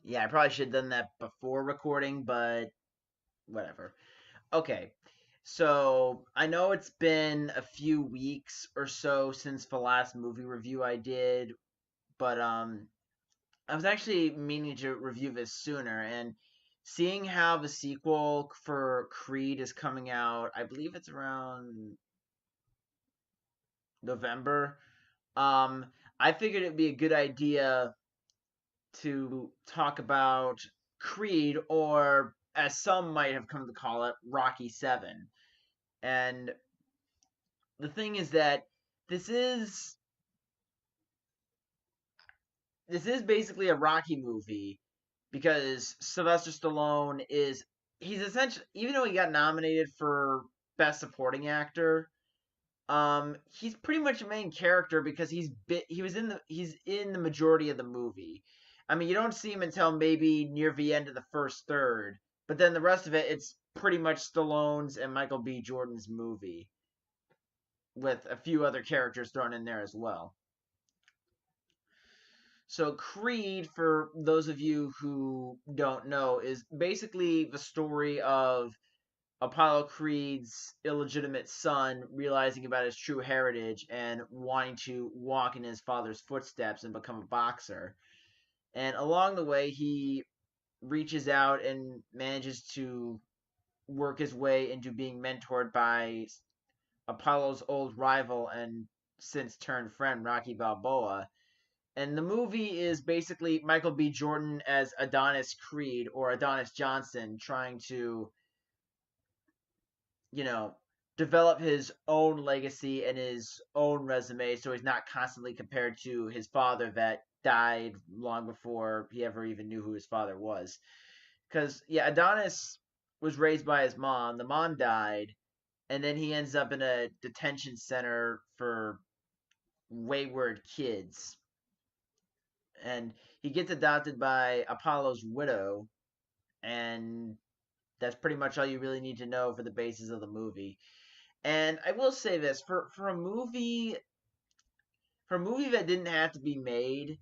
Yeah, I probably should have done that before recording, but whatever. Okay. So, I know it's been a few weeks or so since the last movie review I did, but I was actually meaning to review this sooner, and seeing how the sequel for Creed is coming out, I believe it's around November. I figured it'd be a good idea to talk about Creed, or as some might have come to call it, Rocky 7. And the thing is that this is this is basically a Rocky movie because Sylvester Stallone is he's essentially, even though he got nominated for best supporting actor, he's pretty much a main character because he's in the majority of the movie. I mean, you don't see him until maybe near the end of the first third, but then the rest of it's pretty much Stallone's and Michael B. Jordan's movie, with a few other characters thrown in there as well. So Creed, for those of you who don't know, is basically the story of Apollo Creed's illegitimate son realizing about his true heritage and wanting to walk in his father's footsteps and become a boxer. And along the way, he reaches out and manages to work his way into being mentored by Apollo's old rival and since turned friend, Rocky Balboa. And the movie is basically Michael B. Jordan as Adonis Creed, or Adonis Johnson, trying to, you know, develop his own legacy and his own resume so he's not constantly compared to his father that died long before he ever even knew who his father was. Because, yeah, Adonis was raised by his mom. The mom died, and then he ends up in a detention center for wayward kids. And he gets adopted by Apollo's widow, and that's pretty much all you really need to know for the basis of the movie. And I will say this, for a movie that didn't have to be made,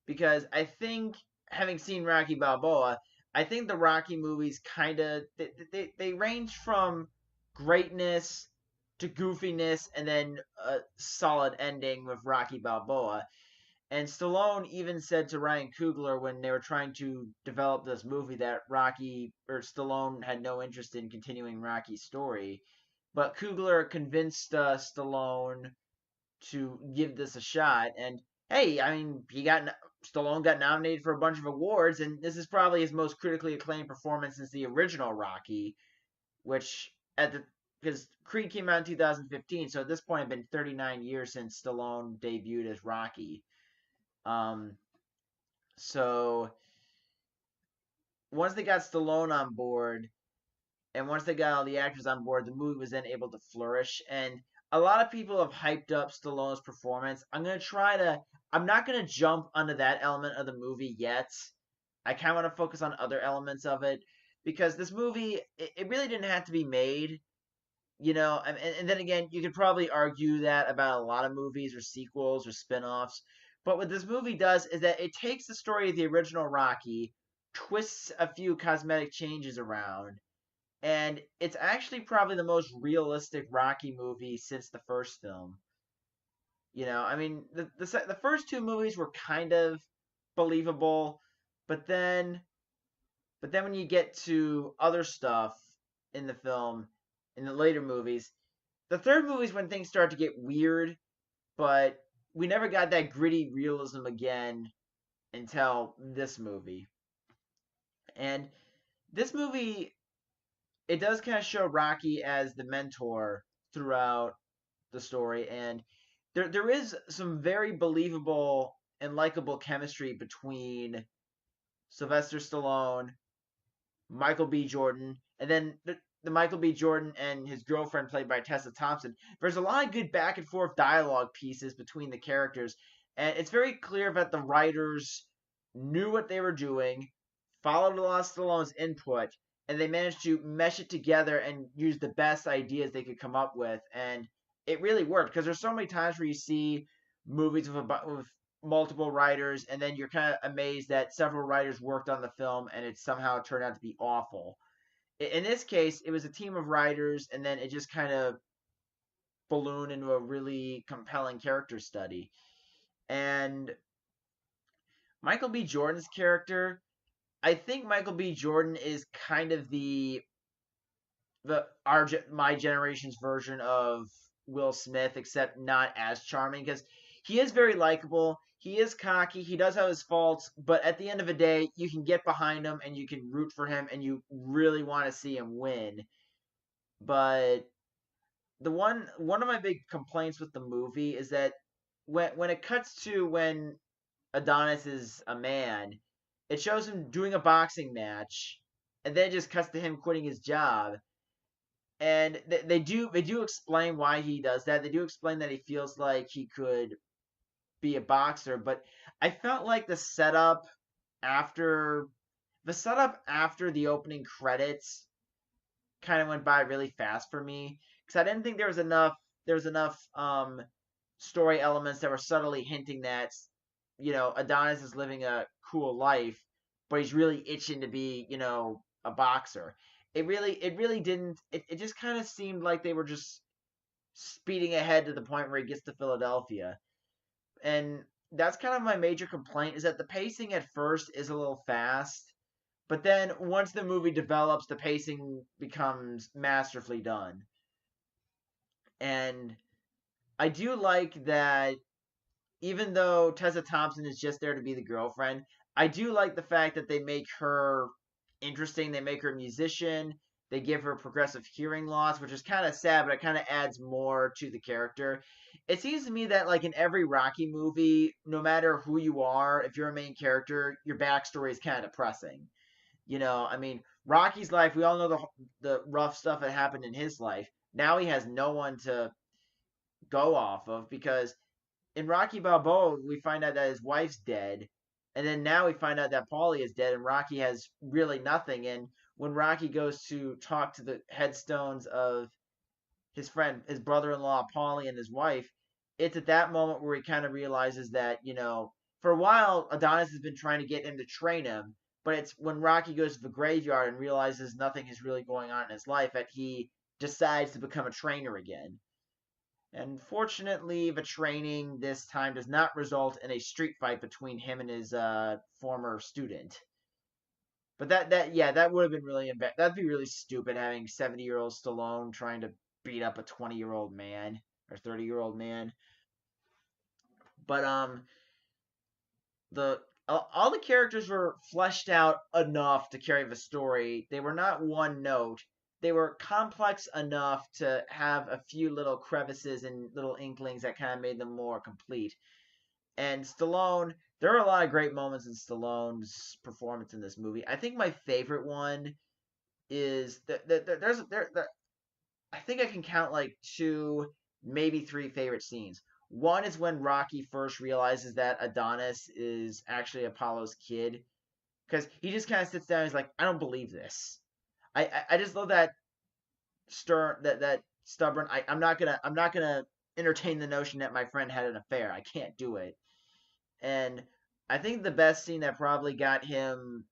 because I think, having seen Rocky Balboa, I think the Rocky movies kind of they range from greatness to goofiness, and then a solid ending with Rocky Balboa. And Stallone even said to Ryan Coogler when they were trying to develop this movie that Rocky, or Stallone, had no interest in continuing Rocky's story. But Coogler convinced Stallone to give this a shot. And hey, I mean, Stallone got nominated for a bunch of awards, and this is probably his most critically acclaimed performance since the original Rocky, which at the because Creed came out in 2015, so at this point, it had been 39 years since Stallone debuted as Rocky. Um, so once they got Stallone on board, and once they got all the actors on board, the movie was then able to flourish. And a lot of people have hyped up Stallone's performance. I'm not gonna jump onto that element of the movie yet. I kind of want to focus on other elements of it because this movie, it really didn't have to be made. And then again, you could probably argue that about a lot of movies or sequels or spin-offs. But what this movie does is that it takes the story of the original Rocky, twists a few cosmetic changes around, and it's actually probably the most realistic Rocky movie since the first film. I mean, the first two movies were kind of believable, but then when you get to other stuff in the film, in the later movies, the third movie is when things start to get weird, but we never got that gritty realism again until this movie. And this movie, it does kind of show Rocky as the mentor throughout the story, and there is some very believable and likable chemistry between Sylvester Stallone, Michael B. Jordan, and then the Michael B. Jordan and his girlfriend, played by Tessa Thompson. There's a lot of good back and forth dialogue pieces between the characters, and it's very clear that the writers knew what they were doing, followed a lot of Stallone's input, and they managed to mesh it together and use the best ideas they could come up with. And it really worked because there's so many times where you see movies with multiple writers, and then you're kind of amazed that several writers worked on the film and it somehow turned out to be awful. In this case, it was a team of writers, and then it just kind of ballooned into a really compelling character study. And Michael B. Jordan's character, I think Michael B. Jordan is kind of my generation's version of Will Smith, except not as charming because he is very likable. He is cocky. He does have his faults, but at the end of the day, you can get behind him and you can root for him and you really want to see him win. But the one of my big complaints with the movie is that when it cuts to when Adonis is a man, it shows him doing a boxing match, and then it just cuts to him quitting his job. And they do explain why he does that. They do explain that he feels like he could be a boxer, but I felt like after the setup after the opening credits kind of went by really fast for me because I didn't think there was enough story elements that were subtly hinting that Adonis is living a cool life, but he's really itching to be a boxer. It really didn't. It just kind of seemed like they were just speeding ahead to the point where he gets to Philadelphia, and that's kind of my major complaint is that the pacing at first is a little fast, but then once the movie develops, the pacing becomes masterfully done. And I do like that even though Tessa Thompson is just there to be the girlfriend, I do like the fact that they make her interesting. They make her a musician. They give her progressive hearing loss, which is kind of sad, but it kind of adds more to the character. It seems to me that, like in every Rocky movie, no matter who you are, if you're a main character, your backstory is kind of depressing. I mean, Rocky's life, we all know the rough stuff that happened in his life. Now he has no one to go off of because in Rocky Balboa, we find out that his wife's dead, and then now we find out that Paulie is dead, and Rocky has really nothing. And when Rocky goes to talk to the headstones of his brother-in-law Paulie and his wife, it's at that moment where he kind of realizes that for a while Adonis has been trying to get him to train him, but it's when Rocky goes to the graveyard and realizes nothing is really going on in his life that he decides to become a trainer again. And fortunately, the training this time does not result in a street fight between him and his former student. But that would have been really that'd be really stupid having 70-year-old Stallone trying to beat up a 20-year-old man or 30-year-old man. But the all the characters were fleshed out enough to carry the story. They were not one note. They were complex enough to have a few little crevices and little inklings that kind of made them more complete. And Stallone, there are a lot of great moments in Stallone's performance in this movie. I think my favorite one is there. I think I can count like two, maybe three favorite scenes. One is when Rocky first realizes that Adonis is actually Apollo's kid, because he just kind of sits down. And he's like, "I don't believe this." I just love that that stubborn. I'm not gonna entertain the notion that my friend had an affair. I can't do it. And I think the best scene that probably got him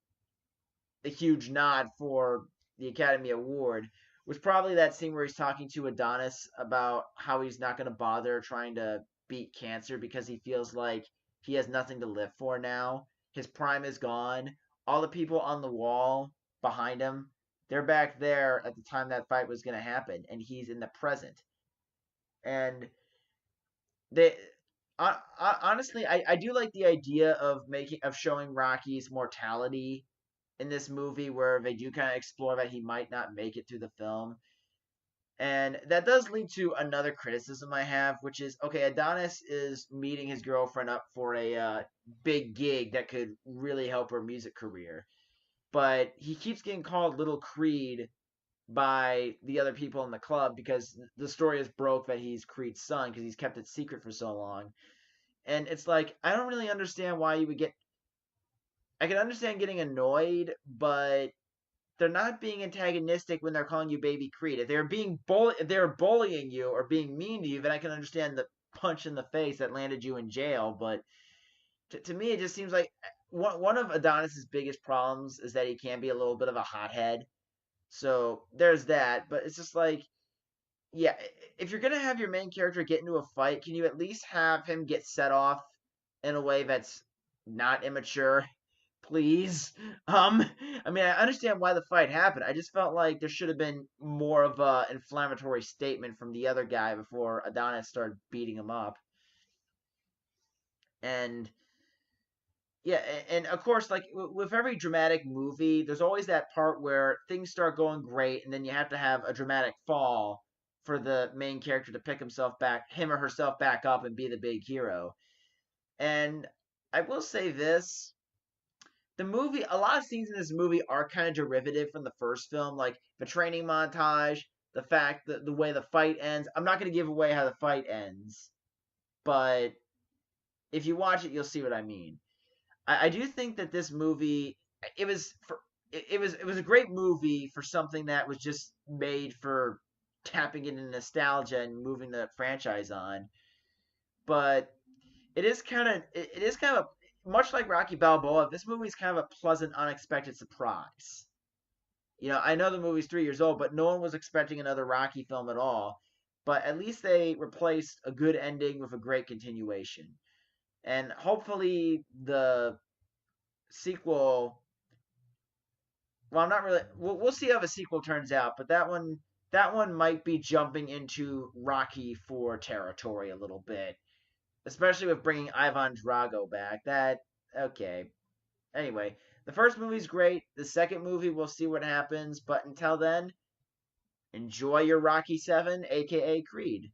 a huge nod for the Academy Award was probably that scene where he's talking to Adonis about how he's not going to bother trying to beat cancer because he feels like he has nothing to live for now. His prime is gone. All the people on the wall behind him, they're back there at the time that fight was going to happen, and he's in the present. And they honestly, I do like the idea of showing Rocky's mortality in this movie, where they do kind of explore that he might not make it through the film. And that does lead to another criticism I have, which is okay, Adonis is meeting his girlfriend up for a big gig that could really help her music career. But he keeps getting called Little Creed by the other people in the club because the story is broke that he's Creed's son because he's kept it secret for so long. And it's like, I don't really understand why you would get. I can understand getting annoyed, but they're not being antagonistic when they're calling you Baby Creed. If they're bullying you or being mean to you, then I can understand the punch in the face that landed you in jail. But To me, it just seems like one of Adonis's biggest problems is that he can be a little bit of a hothead. So there's that, but it's just like, yeah, if you're gonna have your main character get into a fight, can you at least have him get set off in a way that's not immature? Please. Um, I mean, I understand why the fight happened. I just felt like there should have been more of a inflammatory statement from the other guy before Adonis started beating him up. And yeah, and of course, like with every dramatic movie, there's always that part where things start going great, and then you have to have a dramatic fall for the main character to pick him or herself back up and be the big hero. And I will say this: the movie, a lot of scenes in this movie are kind of derivative from the first film, like the training montage, the fact that the way the fight ends. I'm not going to give away how the fight ends, but if you watch it, you'll see what I mean. I do think that this movie it was for it was a great movie for something that was just made for tapping into nostalgia and moving the franchise on. But it is kind of much like Rocky Balboa. This movie is kind of a pleasant, unexpected surprise. You know, I know the movie's 3 years old, but no one was expecting another Rocky film at all. But at least they replaced a good ending with a great continuation. And hopefully the sequel, well, I'm not really. We'll see how the sequel turns out, but that one might be jumping into Rocky 4 territory a little bit, especially with bringing Ivan Drago back. That okay. Anyway, the first movie's great. The second movie, we'll see what happens. But until then, enjoy your Rocky 7, aka Creed.